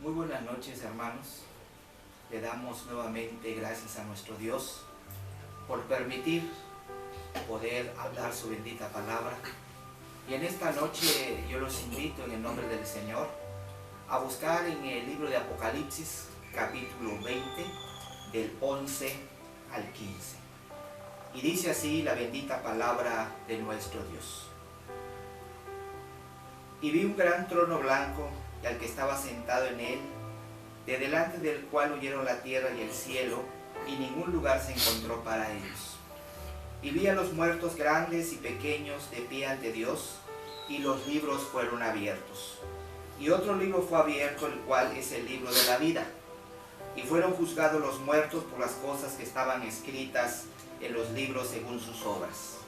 Muy buenas noches, hermanos. Le damos nuevamente gracias a nuestro Dios por permitir poder hablar su bendita palabra. Y en esta noche yo los invito en el nombre del Señor a buscar en el libro de Apocalipsis, capítulo 20, del 11 al 15. Y dice así la bendita palabra de nuestro Dios. Y vi un gran trono blanco y al que estaba sentado en él, de delante del cual huyeron la tierra y el cielo, y ningún lugar se encontró para ellos. Y vi a los muertos grandes y pequeños de pie ante Dios, y los libros fueron abiertos. Y otro libro fue abierto, el cual es el libro de la vida. Y fueron juzgados los muertos por las cosas que estaban escritas en los libros según sus obras.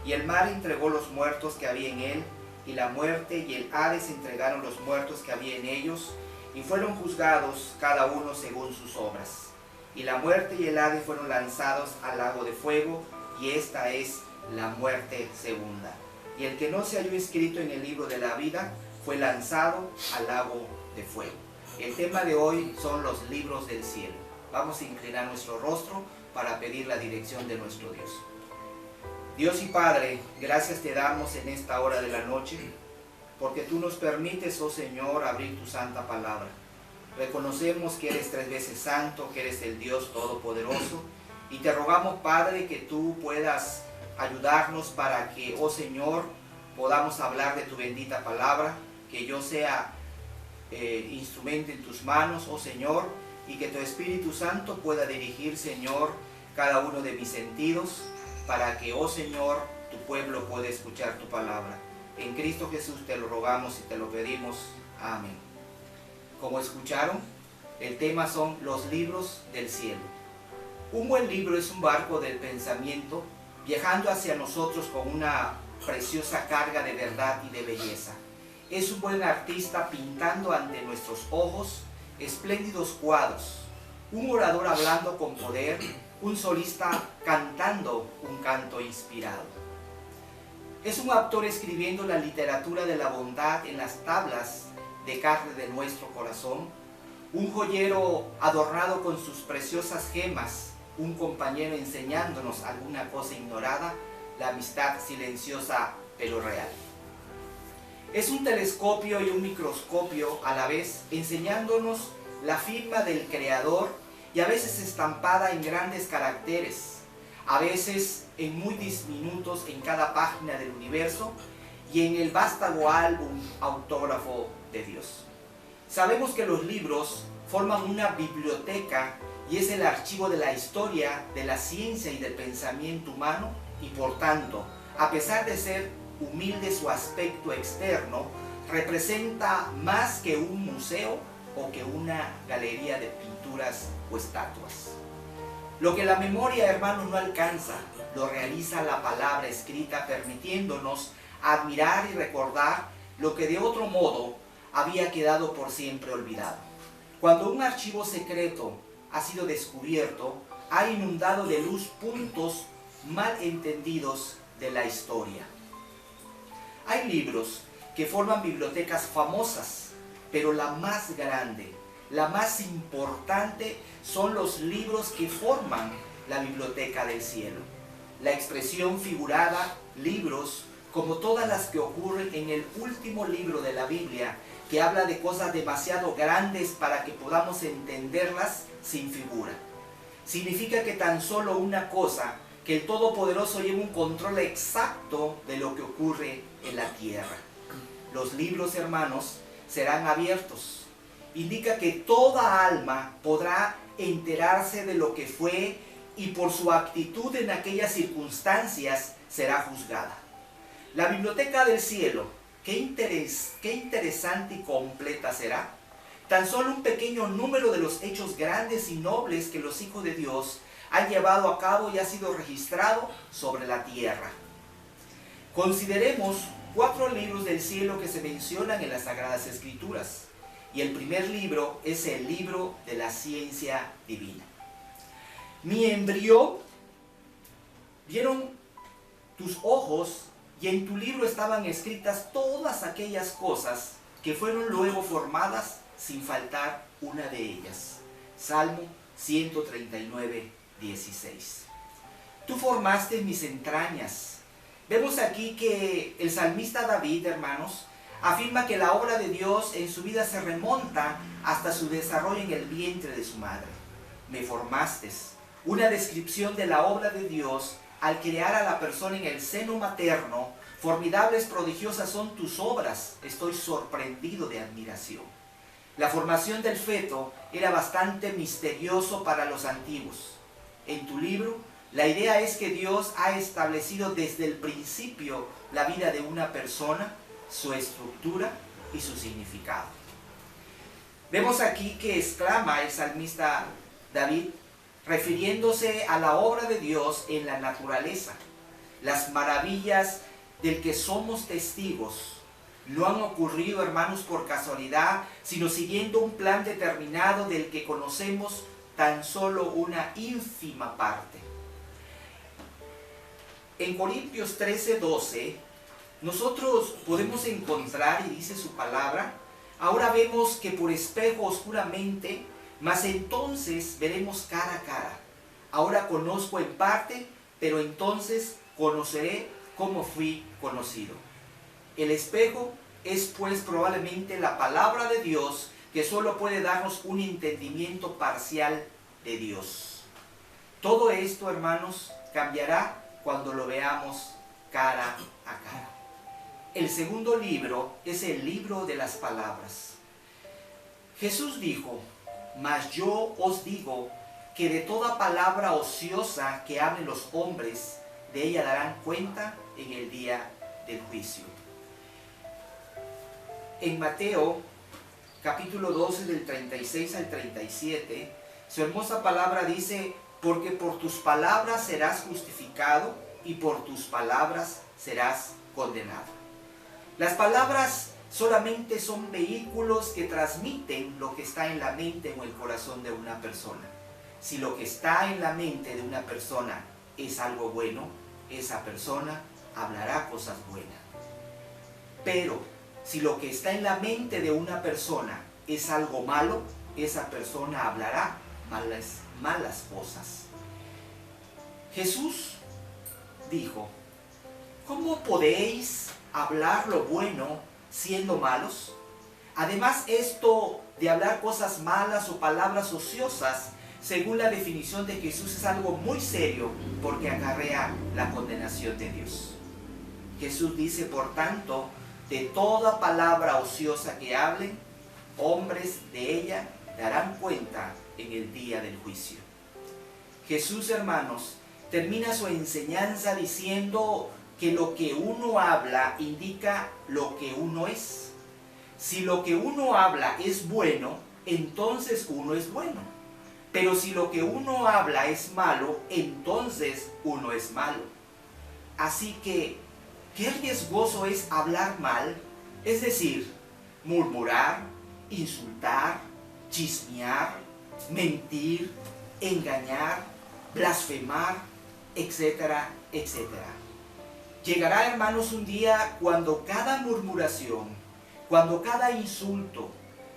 Y el mar entregó los muertos que había en él, y la muerte y el Hades entregaron los muertos que había en ellos, y fueron juzgados cada uno según sus obras. Y la muerte y el Hades fueron lanzados al lago de fuego, y esta es la muerte segunda. Y el que no se halló escrito en el libro de la vida fue lanzado al lago de fuego. El tema de hoy son los libros del cielo. Vamos a inclinar nuestro rostro para pedir la dirección de nuestro Dios. Dios y Padre, gracias te damos en esta hora de la noche, porque tú nos permites, oh Señor, abrir tu santa palabra. Reconocemos que eres tres veces santo, que eres el Dios todopoderoso, y te rogamos, Padre, que tú puedas ayudarnos para que, oh Señor, podamos hablar de tu bendita palabra, que yo sea instrumento en tus manos, oh Señor, y que tu Espíritu Santo pueda dirigir, Señor, cada uno de mis sentidos, para que, oh Señor, tu pueblo pueda escuchar tu palabra. En Cristo Jesús te lo rogamos y te lo pedimos. Amén. Como escucharon, el tema son los libros del cielo. Un buen libro es un barco del pensamiento viajando hacia nosotros con una preciosa carga de verdad y de belleza. Es un buen artista pintando ante nuestros ojos espléndidos cuadros, un orador hablando con poder, un solista cantando un canto inspirado. Es un autor escribiendo la literatura de la bondad en las tablas de carne de nuestro corazón, un joyero adornado con sus preciosas gemas, un compañero enseñándonos alguna cosa ignorada, la amistad silenciosa pero real. Es un telescopio y un microscopio a la vez, enseñándonos la firma del Creador, y a veces estampada en grandes caracteres, a veces en muy diminutos en cada página del universo, y en el vástago álbum autógrafo de Dios. Sabemos que los libros forman una biblioteca y es el archivo de la historia, de la ciencia y del pensamiento humano, y por tanto, a pesar de ser humilde su aspecto externo, representa más que un museo o que una galería de pinturas o estatuas. Lo que la memoria, hermanos, no alcanza, lo realiza la palabra escrita, permitiéndonos admirar y recordar lo que de otro modo había quedado por siempre olvidado. Cuando un archivo secreto ha sido descubierto, ha inundado de luz puntos mal entendidos de la historia. Hay libros que forman bibliotecas famosas, pero la más grande, la más importante son los libros que forman la biblioteca del cielo. La expresión figurada, libros, como todas las que ocurren en el último libro de la Biblia, que habla de cosas demasiado grandes para que podamos entenderlas sin figura. Significa que tan solo una cosa, que el Todopoderoso lleva un control exacto de lo que ocurre en la tierra. Los libros, hermanos, serán abiertos. Indica que toda alma podrá enterarse de lo que fue y por su actitud en aquellas circunstancias será juzgada. La biblioteca del cielo, qué interesante y completa será. Tan solo un pequeño número de los hechos grandes y nobles que los hijos de Dios han llevado a cabo y ha sido registrado sobre la tierra. Consideremos 4 libros del cielo que se mencionan en las Sagradas Escrituras. Y el primer libro es el libro de la ciencia divina. Mi embrión, vieron tus ojos, y en tu libro estaban escritas todas aquellas cosas que fueron luego formadas sin faltar una de ellas. Salmo 139, 16. Tú formaste mis entrañas. Vemos aquí que el salmista David, hermanos, afirma que la obra de Dios en su vida se remonta hasta su desarrollo en el vientre de su madre. Me formaste. Una descripción de la obra de Dios al crear a la persona en el seno materno. Formidables, prodigiosas son tus obras. Estoy sorprendido de admiración. La formación del feto era bastante misterioso para los antiguos. En tu libro, la idea es que Dios ha establecido desde el principio la vida de una persona, su estructura y su significado. Vemos aquí que exclama el salmista David, refiriéndose a la obra de Dios en la naturaleza. Las maravillas del que somos testigos no han ocurrido, hermanos, por casualidad, sino siguiendo un plan determinado del que conocemos tan solo una ínfima parte. En Corintios 13, 12, nosotros podemos encontrar, y dice su palabra, ahora vemos que por espejo oscuramente, mas entonces veremos cara a cara. Ahora conozco en parte, pero entonces conoceré como fui conocido. El espejo es pues probablemente la palabra de Dios que solo puede darnos un entendimiento parcial de Dios. Todo esto, hermanos, cambiará cuando lo veamos cara a cara. El segundo libro es el libro de las palabras. Jesús dijo, mas yo os digo que de toda palabra ociosa que hablen los hombres, de ella darán cuenta en el día del juicio. En Mateo, capítulo 12, del 36 al 37, su hermosa palabra dice, porque por tus palabras serás justificado y por tus palabras serás condenado. Las palabras solamente son vehículos que transmiten lo que está en la mente o el corazón de una persona. Si lo que está en la mente de una persona es algo bueno, esa persona hablará cosas buenas. Pero si lo que está en la mente de una persona es algo malo, esa persona hablará malas cosas. Jesús dijo, ¿cómo podéis hablar lo bueno siendo malos? Además, esto de hablar cosas malas o palabras ociosas, según la definición de Jesús, es algo muy serio porque acarrea la condenación de Dios. Jesús dice, por tanto, de toda palabra ociosa que hablen, hombres de ella darán cuenta en el día del juicio. Jesús, hermanos, termina su enseñanza diciendo que lo que uno habla indica lo que uno es. Si lo que uno habla es bueno, entonces uno es bueno. Pero si lo que uno habla es malo, entonces uno es malo. Así que, ¿qué riesgoso es hablar mal? Es decir, murmurar, insultar, chismear, mentir, engañar, blasfemar, etcétera, etcétera. Llegará, hermanos, un día cuando cada murmuración, cuando cada insulto,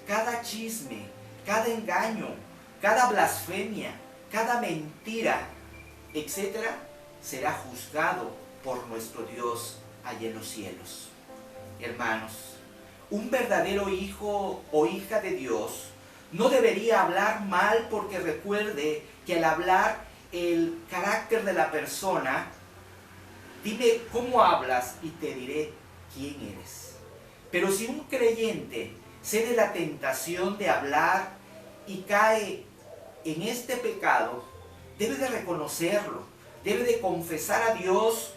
cada chisme, cada engaño, cada blasfemia, cada mentira, etcétera, será juzgado por nuestro Dios allá en los cielos. Hermanos, un verdadero hijo o hija de Dios no debería hablar mal, porque recuerde que al hablar el carácter de la persona, dime cómo hablas y te diré quién eres. Pero si un creyente cede la tentación de hablar y cae en este pecado, debe de reconocerlo, debe de confesar a Dios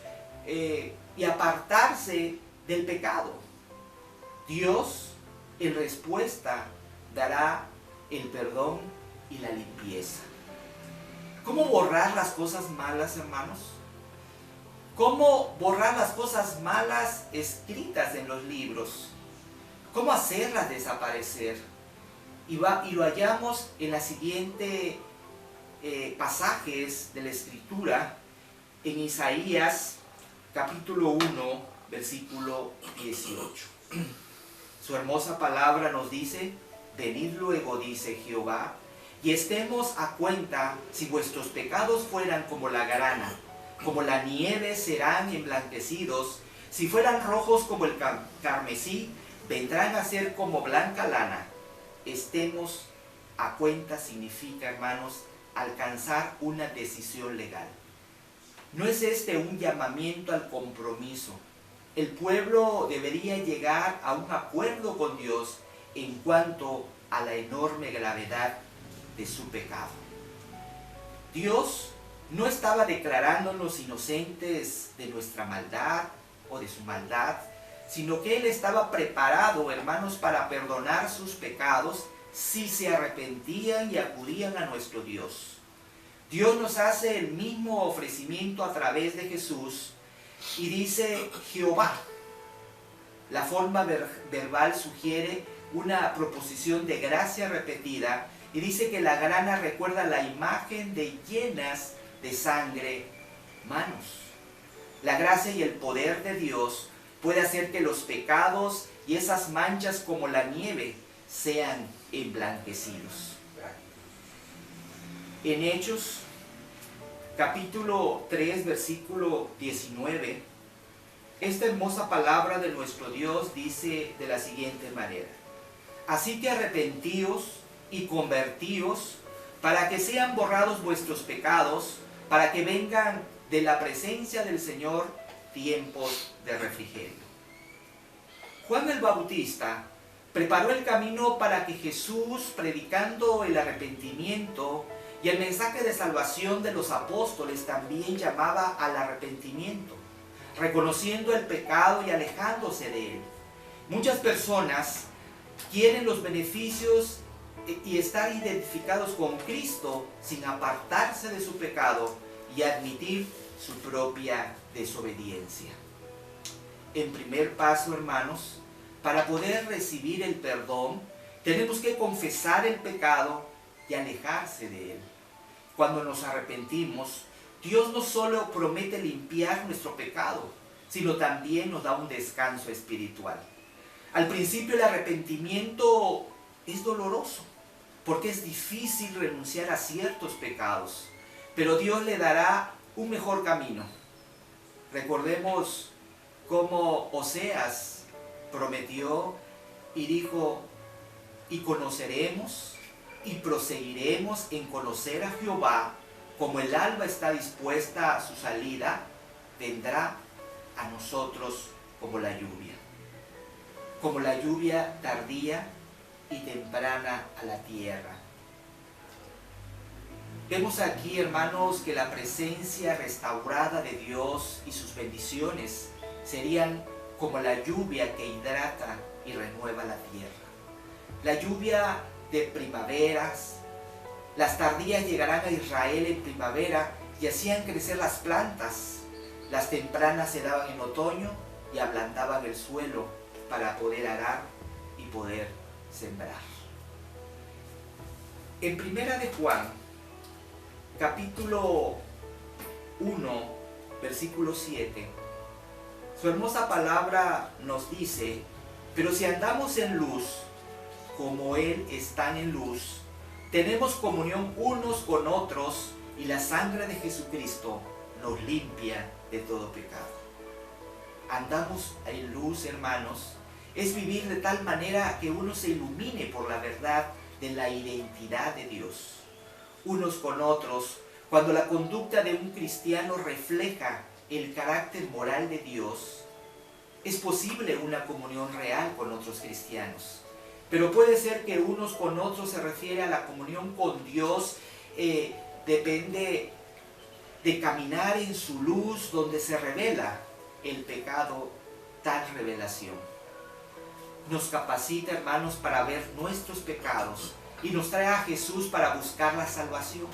y apartarse del pecado. Dios, en respuesta, dará el perdón y la limpieza. ¿Cómo borrar las cosas malas, hermanos? ¿Cómo borrar las cosas malas escritas en los libros? ¿Cómo hacerlas desaparecer? Y lo hallamos en las siguientes pasajes de la Escritura, en Isaías capítulo 1, versículo 18. Su hermosa palabra nos dice, venid luego, dice Jehová, y estemos a cuenta. Si vuestros pecados fueran como la grana, como la nieve serán emblanquecidos. Si fueran rojos como el carmesí, vendrán a ser como blanca lana. Estemos a cuenta significa, hermanos, alcanzar una decisión legal. ¿No es este un llamamiento al compromiso? El pueblo debería llegar a un acuerdo con Dios en cuanto a la enorme gravedad de su pecado. Dios no estaba declarándonos inocentes de nuestra maldad o de su maldad, sino que Él estaba preparado, hermanos, para perdonar sus pecados si se arrepentían y acudían a nuestro Dios. Dios nos hace el mismo ofrecimiento a través de Jesús y dice Jehová. La forma verbal sugiere una proposición de gracia repetida y dice que la grana recuerda la imagen de llenas de sangre manos. La gracia y el poder de Dios puede hacer que los pecados y esas manchas como la nieve sean emblanquecidos. En Hechos, capítulo 3, versículo 19, esta hermosa palabra de nuestro Dios dice de la siguiente manera: así que arrepentíos y convertíos para que sean borrados vuestros pecados, para que vengan de la presencia del Señor tiempos de refrigerio. Juan el Bautista preparó el camino para que Jesús, predicando el arrepentimiento y el mensaje de salvación de los apóstoles, también llamaba al arrepentimiento, reconociendo el pecado y alejándose de él. Muchas personas quieren los beneficios y estar identificados con Cristo sin apartarse de su pecado y admitir su propia desobediencia. En primer paso, hermanos, para poder recibir el perdón, tenemos que confesar el pecado y alejarse de él. Cuando nos arrepentimos, Dios no solo promete limpiar nuestro pecado, sino también nos da un descanso espiritual. Al principio el arrepentimiento es doloroso, porque es difícil renunciar a ciertos pecados, pero Dios le dará un mejor camino. Recordemos cómo Oseas prometió y dijo: y conoceremos y proseguiremos en conocer a Jehová, como el alba está dispuesta a su salida, vendrá a nosotros como la lluvia tardía y temprana a la tierra. Vemos aquí, hermanos, que la presencia restaurada de Dios y sus bendiciones serían como la lluvia que hidrata y renueva la tierra. La lluvia de primaveras, las tardías llegarán a Israel en primavera y hacían crecer las plantas. Las tempranas se daban en otoño y ablandaban el suelo para poder arar y poder sembrar. En Primera de Juan, capítulo 1, versículo 7, su hermosa palabra nos dice: pero si andamos en luz, como Él está en luz, tenemos comunión unos con otros, y la sangre de Jesucristo nos limpia de todo pecado. Andamos en luz, hermanos, es vivir de tal manera que uno se ilumine por la verdad de la identidad de Dios. Unos con otros, cuando la conducta de un cristiano refleja el carácter moral de Dios, es posible una comunión real con otros cristianos. Pero puede ser que unos con otros se refiere a la comunión con Dios, depende de caminar en su luz donde se revela el pecado, tal revelación. Nos capacita, hermanos, para ver nuestros pecados y nos trae a Jesús para buscar la salvación.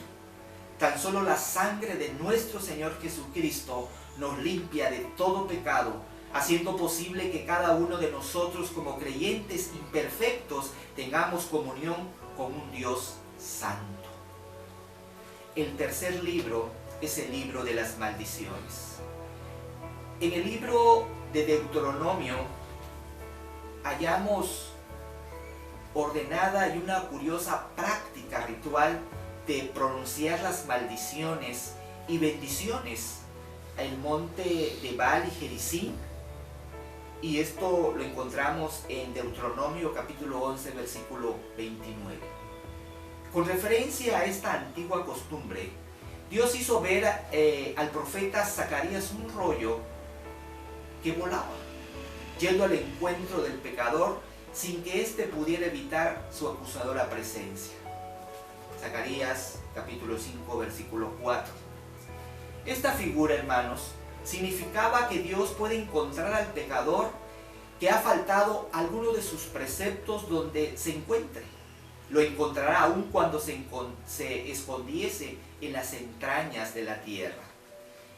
Tan solo la sangre de nuestro Señor Jesucristo nos limpia de todo pecado, haciendo posible que cada uno de nosotros, como creyentes imperfectos, tengamos comunión con un Dios santo. El tercer libro es el libro de las maldiciones. En el libro de Deuteronomio hallamos ordenada y una curiosa práctica ritual de pronunciar las maldiciones y bendiciones al monte de Baal y Gerizim. Y esto lo encontramos en Deuteronomio capítulo 11, versículo 29. Con referencia a esta antigua costumbre, Dios hizo ver al profeta Zacarías un rollo que volaba, yendo al encuentro del pecador sin que éste pudiera evitar su acusadora presencia. Zacarías capítulo 5, versículo 4. Esta figura, hermanos, significaba que Dios puede encontrar al pecador que ha faltado alguno de sus preceptos donde se encuentre. Lo encontrará aun cuando se escondiese en las entrañas de la tierra.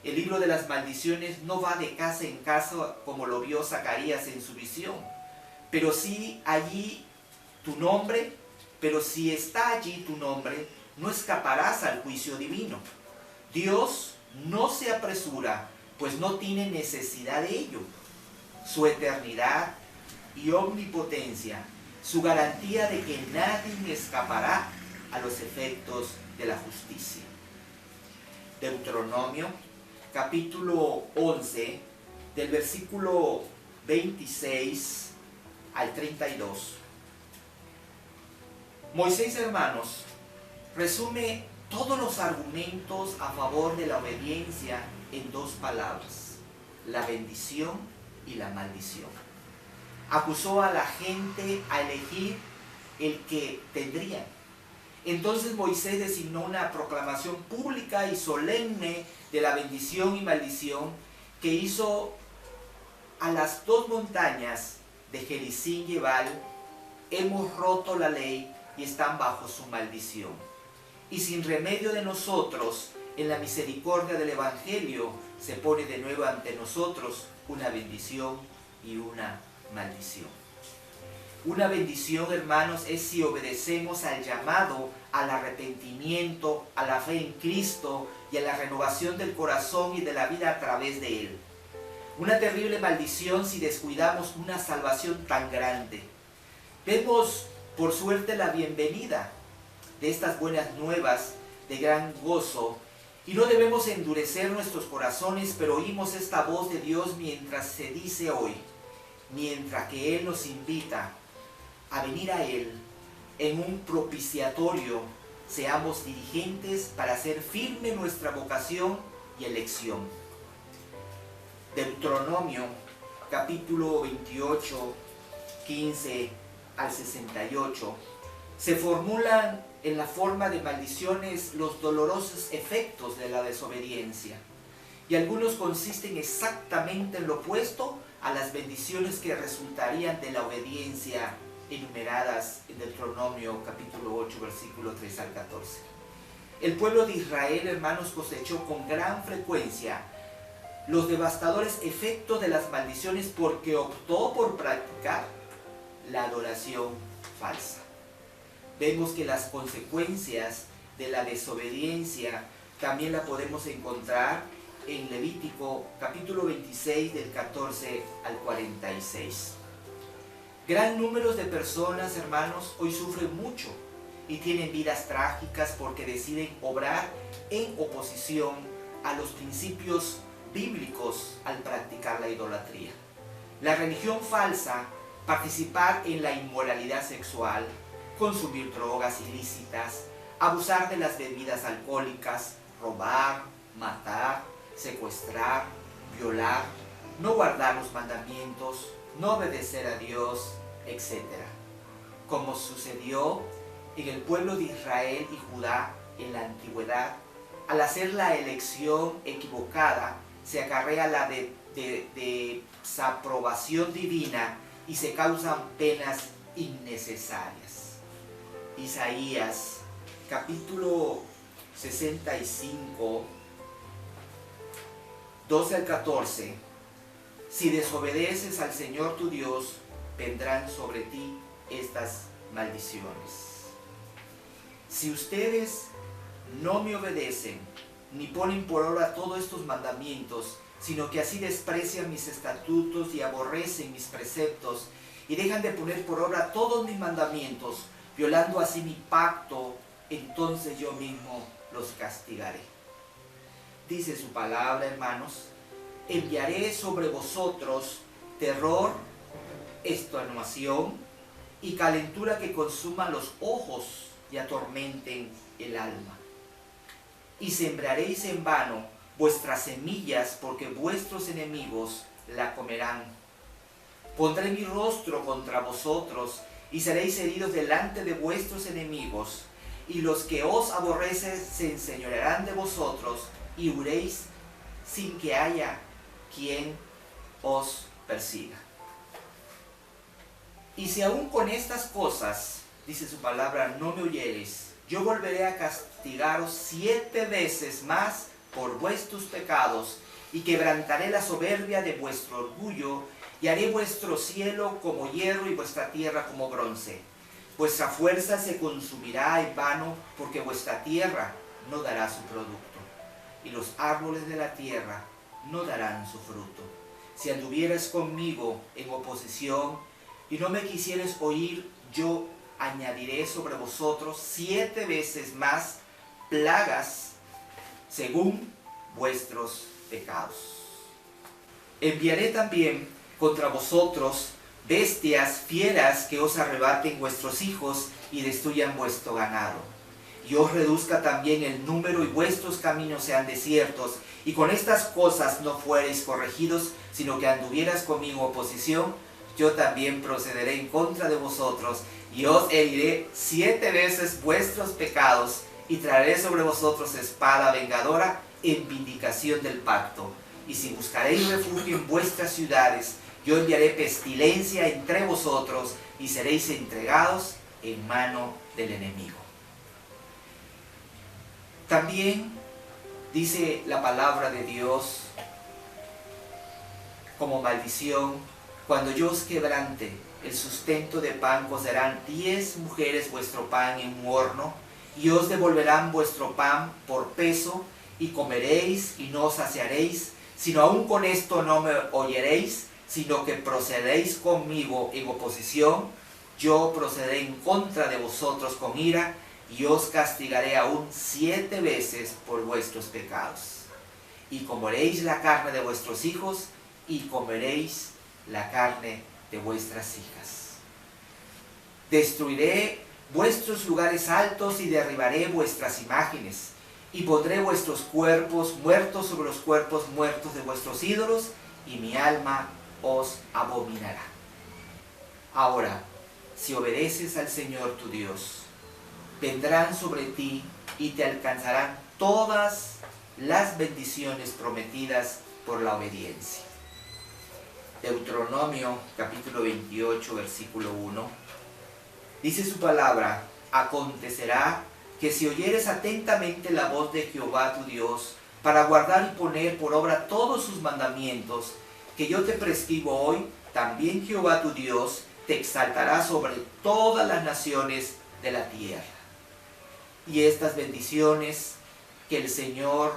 El libro de las maldiciones no va de casa en casa como lo vio Zacarías en su visión, pero sí allí tu nombre, pero si está allí tu nombre, no escaparás al juicio divino. Dios no se apresura, pues no tiene necesidad de ello. Su eternidad y omnipotencia, su garantía de que nadie escapará a los efectos de la justicia. Deuteronomio capítulo 11, del versículo 26 al 32. Moisés, hermanos, resume todos los argumentos a favor de la obediencia en dos palabras: la bendición y la maldición. Acusó a la gente a elegir el que tendrían. Entonces Moisés designó una proclamación pública y solemne de la bendición y maldición que hizo a las dos montañas de Gerizim y Ebal: hemos roto la ley y están bajo su maldición. Y sin remedio de nosotros, en la misericordia del Evangelio, se pone de nuevo ante nosotros una bendición y una maldición. Una bendición, hermanos, es si obedecemos al llamado, al arrepentimiento, a la fe en Cristo y a la renovación del corazón y de la vida a través de Él. Una terrible maldición si descuidamos una salvación tan grande. Vemos, por suerte, la bienvenida de estas buenas nuevas de gran gozo, y no debemos endurecer nuestros corazones, pero oímos esta voz de Dios mientras se dice hoy, mientras que Él nos invita a venir a Él en un propiciatorio, seamos diligentes para hacer firme nuestra vocación y elección. Deuteronomio capítulo 28, 15 al 68, se formulan en la forma de maldiciones los dolorosos efectos de la desobediencia, y algunos consisten exactamente en lo opuesto a las bendiciones que resultarían de la obediencia enumeradas en Deuteronomio capítulo 8, versículo 3 al 14. El pueblo de Israel, hermanos, cosechó con gran frecuencia los devastadores efectos de las maldiciones porque optó por practicar la adoración falsa. Vemos que las consecuencias de la desobediencia también la podemos encontrar en Levítico capítulo 26 del 14 al 46. Gran número de personas, hermanos, hoy sufren mucho y tienen vidas trágicas porque deciden obrar en oposición a los principios bíblicos al practicar la idolatría. La religión falsa, participar en la inmoralidad sexual, consumir drogas ilícitas, abusar de las bebidas alcohólicas, robar, matar, secuestrar, violar, no guardar los mandamientos, no obedecer a Dios, etc. Como sucedió en el pueblo de Israel y Judá en la antigüedad, al hacer la elección equivocada, se acarrea la desaprobación divina y se causan penas innecesarias. Isaías capítulo 65, 12 al 14. Si desobedeces al Señor tu Dios, vendrán sobre ti estas maldiciones. Si ustedes no me obedecen, ni ponen por obra todos estos mandamientos, sino que así desprecian mis estatutos y aborrecen mis preceptos, y dejan de poner por obra todos mis mandamientos, violando así mi pacto, entonces yo mismo los castigaré. Dice su palabra, hermanos: enviaré sobre vosotros terror, extenuación y calentura que consuman los ojos y atormenten el alma. Y sembraréis en vano vuestras semillas, porque vuestros enemigos la comerán. Pondré mi rostro contra vosotros, y seréis heridos delante de vuestros enemigos, y los que os aborrecen se enseñorearán de vosotros, y huiréis sin que haya quien os persiga. Y si aún con estas cosas, dice su palabra, no me oyereis, yo volveré a castigaros 7 veces más por vuestros pecados, y quebrantaré la soberbia de vuestro orgullo, y haré vuestro cielo como hierro y vuestra tierra como bronce. Vuestra fuerza se consumirá en vano, porque vuestra tierra no dará su producto, y los árboles de la tierra no darán su fruto. Si anduvieras conmigo en oposición y no me quisieres oír, yo añadiré sobre vosotros 7 veces más plagas según vuestros pecados. Enviaré también contra vosotros bestias fieras que os arrebaten vuestros hijos y destruyan vuestro ganado. Y os reduzca también el número y vuestros caminos sean desiertos. Y con estas cosas no fuereis corregidos, sino que anduvieras conmigo en oposición, yo también procederé en contra de vosotros y os heriré 7 veces vuestros pecados, y traeré sobre vosotros espada vengadora en vindicación del pacto. Y si buscaréis refugio en vuestras ciudades, yo enviaré pestilencia entre vosotros, y seréis entregados en mano del enemigo. También dice la palabra de Dios como maldición: cuando yo os quebrante el sustento de pan, cocerán 10 mujeres vuestro pan en un horno, y os devolverán vuestro pan por peso, y comeréis y no os saciaréis, sino aún con esto no me oyeréis, sino que procedéis conmigo en oposición. Yo procederé en contra de vosotros con ira, y os castigaré aún 7 veces por vuestros pecados. Y comeréis la carne de vuestros hijos, y comeréis la carne de vuestras hijas. Destruiré vuestros lugares altos y derribaré vuestras imágenes, y pondré vuestros cuerpos muertos sobre los cuerpos muertos de vuestros ídolos, y mi alma os abominará. Ahora, si obedeces al Señor tu Dios, vendrán sobre ti y te alcanzarán todas las bendiciones prometidas por la obediencia. Deuteronomio capítulo 28, versículo 1. Dice su palabra: acontecerá que si oyeres atentamente la voz de Jehová tu Dios, para guardar y poner por obra todos sus mandamientos, que yo te prescribo hoy, también Jehová tu Dios te exaltará sobre todas las naciones de la tierra. Y estas bendiciones que el Señor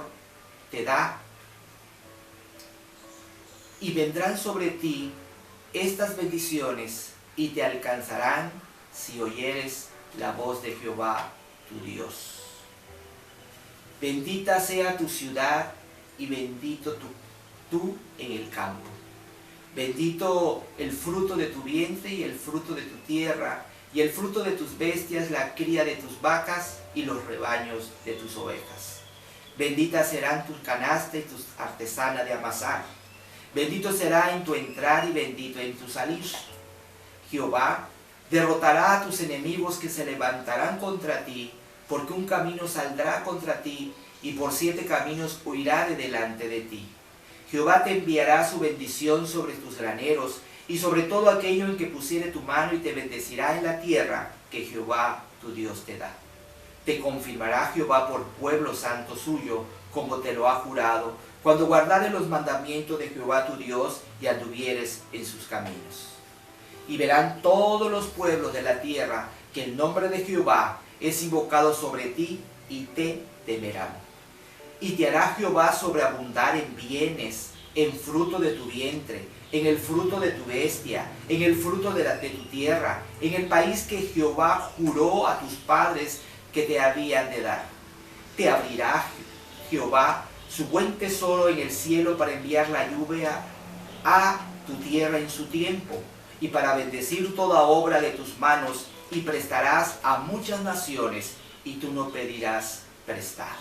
te da, y vendrán sobre ti estas bendiciones, y te alcanzarán si oyeres la voz de Jehová tu Dios. Bendita sea tu ciudad, y bendito tú en el campo. Bendito el fruto de tu vientre y el fruto de tu tierra, y el fruto de tus bestias, la cría de tus vacas y los rebaños de tus ovejas. Bendita serán tus canastas y tus artesanas de amasar. Bendito será en tu entrar y bendito en tu salir. Jehová derrotará a tus enemigos que se levantarán contra ti, porque un camino saldrá contra ti, y por 7 caminos huirá de delante de ti. Jehová te enviará su bendición sobre tus graneros, y sobre todo aquello en que pusiere tu mano, y te bendecirá en la tierra que Jehová tu Dios te da. Te confirmará Jehová por pueblo santo suyo, como te lo ha jurado, cuando guardares los mandamientos de Jehová tu Dios y anduvieres en sus caminos. Y verán todos los pueblos de la tierra que el nombre de Jehová es invocado sobre ti, y te temerán. Y te hará Jehová sobreabundar en bienes, en fruto de tu vientre, en el fruto de tu bestia, en el fruto de tu tierra, en el país que Jehová juró a tus padres que te habían de dar. Te abrirá Jehová su buen tesoro en el cielo para enviar la lluvia a tu tierra en su tiempo, y para bendecir toda obra de tus manos, y prestarás a muchas naciones, y tú no pedirás prestado.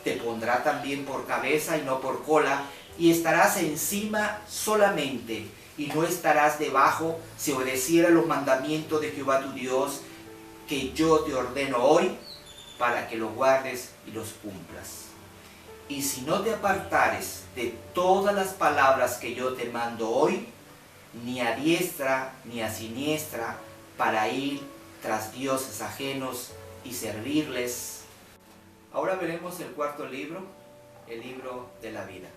Te pondrá también por cabeza y no por cola, y estarás encima solamente, y no estarás debajo, si obedeciera los mandamientos de Jehová tu Dios, que yo te ordeno hoy, para que los guardes y los cumplas. Y si no te apartares de todas las palabras que yo te mando hoy, ni a diestra ni a siniestra, para ir tras dioses ajenos y servirles. Ahora veremos el cuarto libro, el libro de la vida.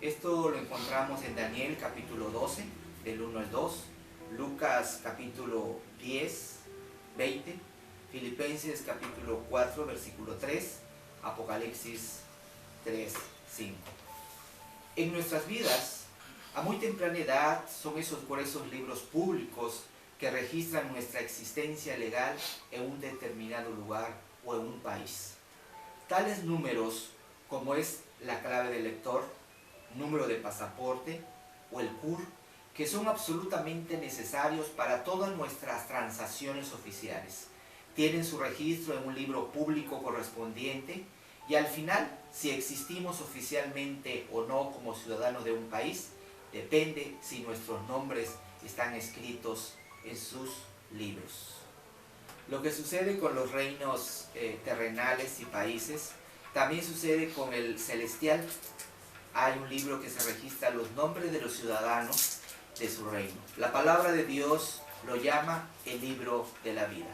Esto lo encontramos en Daniel capítulo 12, del 1 al 2, Lucas capítulo 10, 20, Filipenses capítulo 4, versículo 3, Apocalipsis 3, 5. En nuestras vidas, a muy temprana edad, son por esos libros públicos que registran nuestra existencia legal en un determinado lugar o en un país. Tales números como es la clave del lector, número de pasaporte o el CUR, que son absolutamente necesarios para todas nuestras transacciones oficiales. Tienen su registro en un libro público correspondiente y al final, si existimos oficialmente o no como ciudadanos de un país, depende si nuestros nombres están escritos en sus libros. Lo que sucede con los reinos terrenales y países, también sucede con el celestial. Hay un libro que se registra los nombres de los ciudadanos de su reino. La palabra de Dios lo llama el libro de la vida.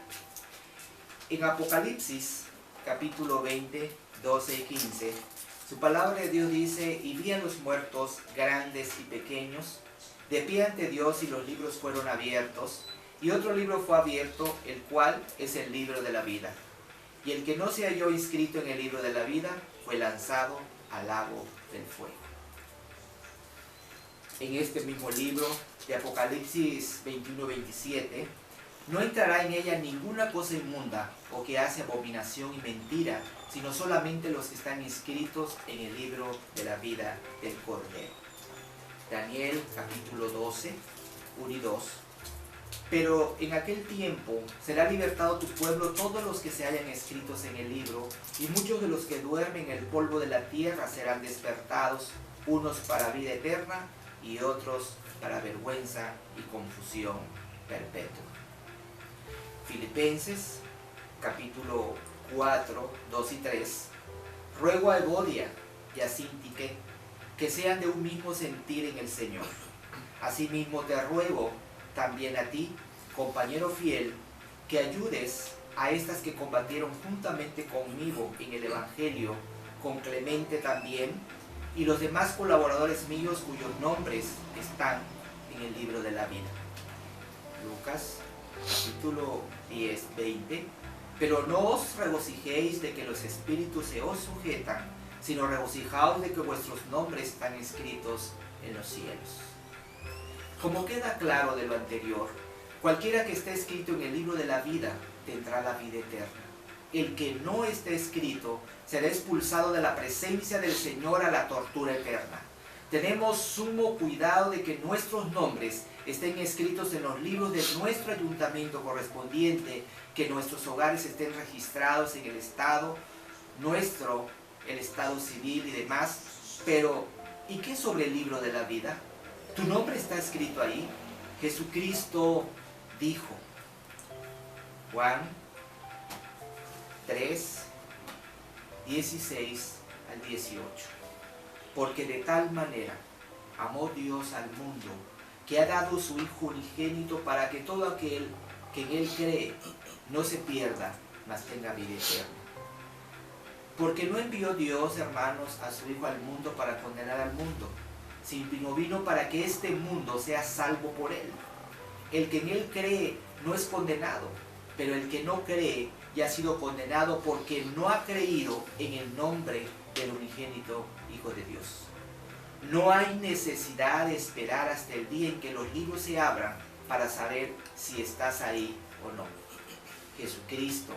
En Apocalipsis, capítulo 20, 12 y 15, su palabra de Dios dice: y vi a los muertos, grandes y pequeños, de pie ante Dios, y los libros fueron abiertos, y otro libro fue abierto, el cual es el libro de la vida. Y el que no se halló inscrito en el libro de la vida fue lanzado al lago del fuego. En este mismo libro de Apocalipsis 21-27, no entrará en ella ninguna cosa inmunda o que hace abominación y mentira, sino solamente los que están inscritos en el libro de la vida del Cordero. Daniel capítulo 12, 1 y 2. Pero en aquel tiempo será libertado tu pueblo todos los que se hayan escritos en el libro, y muchos de los que duermen en el polvo de la tierra serán despertados, unos para vida eterna y otros para vergüenza y confusión perpetua. Filipenses capítulo 4, 2 y 3. Ruego a Evodia y a Síntique que sean de un mismo sentir en el Señor. Asimismo te ruego también a ti, compañero fiel, que ayudes a estas que combatieron juntamente conmigo en el Evangelio, con Clemente también, y los demás colaboradores míos cuyos nombres están en el libro de la vida. Lucas capítulo 10, 20. Pero no os regocijéis de que los espíritus se os sujetan, sino regocijaos de que vuestros nombres están escritos en los cielos. Como queda claro de lo anterior, cualquiera que esté escrito en el libro de la vida tendrá la vida eterna. El que no esté escrito será expulsado de la presencia del Señor a la tortura eterna. Tenemos sumo cuidado de que nuestros nombres estén escritos en los libros de nuestro ayuntamiento correspondiente, que nuestros hogares estén registrados en el estado nuestro, el estado civil y demás. Pero, ¿y qué sobre el libro de la vida? ¿Tu nombre está escrito ahí? Jesucristo dijo, Juan 3, 16 al 18. Porque de tal manera amó Dios al mundo, que ha dado su Hijo unigénito, para que todo aquel que en Él cree no se pierda, mas tenga vida eterna. Porque no envió Dios, hermanos, a su Hijo al mundo para condenar al mundo, sino vino para que este mundo sea salvo por Él. El que en Él cree no es condenado, pero el que no cree ya ha sido condenado porque no ha creído en el nombre del unigénito Hijo de Dios. No hay necesidad de esperar hasta el día en que los libros se abran para saber si estás ahí o no. Jesucristo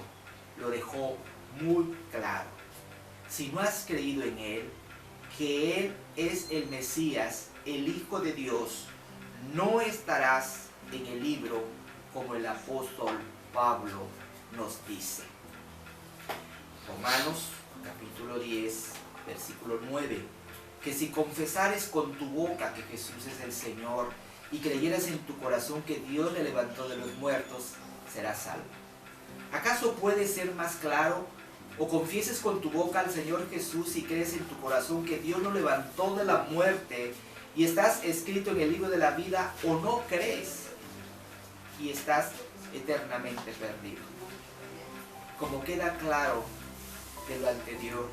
lo dejó muy claro. Si no has creído en Él, que Él es el Mesías, el Hijo de Dios, no estarás en el libro como el apóstol Pablo nos dice. Romanos capítulo 10, versículo 9. Que si confesares con tu boca que Jesús es el Señor y creyeras en tu corazón que Dios le levantó de los muertos, serás salvo. ¿Acaso puede ser más claro? O confieses con tu boca al Señor Jesús y crees en tu corazón que Dios lo levantó de la muerte y estás escrito en el libro de la vida, o no crees y estás eternamente perdido. Como queda claro de lo anterior,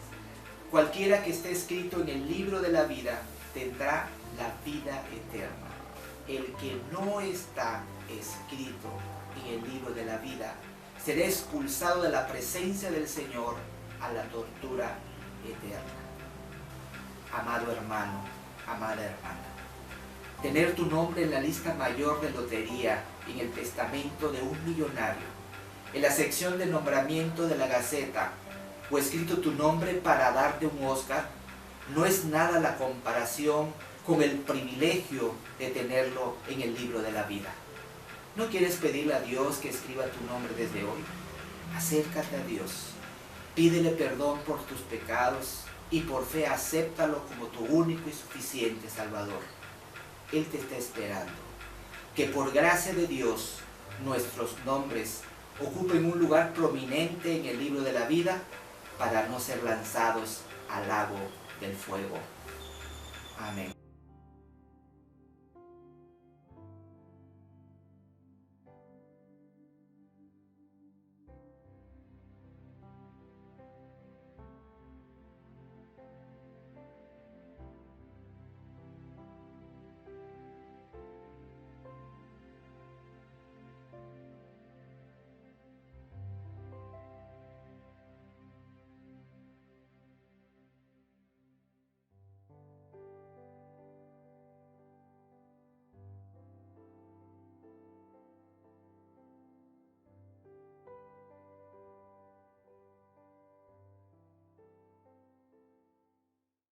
cualquiera que esté escrito en el libro de la vida tendrá la vida eterna. El que no está escrito en el libro de la vida será expulsado de la presencia del Señor a la tortura eterna. Amado hermano, amada hermana, tener tu nombre en la lista mayor de lotería en el testamento de un millonario, en la sección de nombramiento de la Gaceta, o escrito tu nombre para darte un Oscar, no es nada la comparación con el privilegio de tenerlo en el libro de la vida. ¿No quieres pedirle a Dios que escriba tu nombre desde hoy? Acércate a Dios, pídele perdón por tus pecados y por fe acéptalo como tu único y suficiente Salvador. Él te está esperando. Que por gracia de Dios nuestros nombres ocupen un lugar prominente en el libro de la vida para no ser lanzados al lago del fuego. Amén.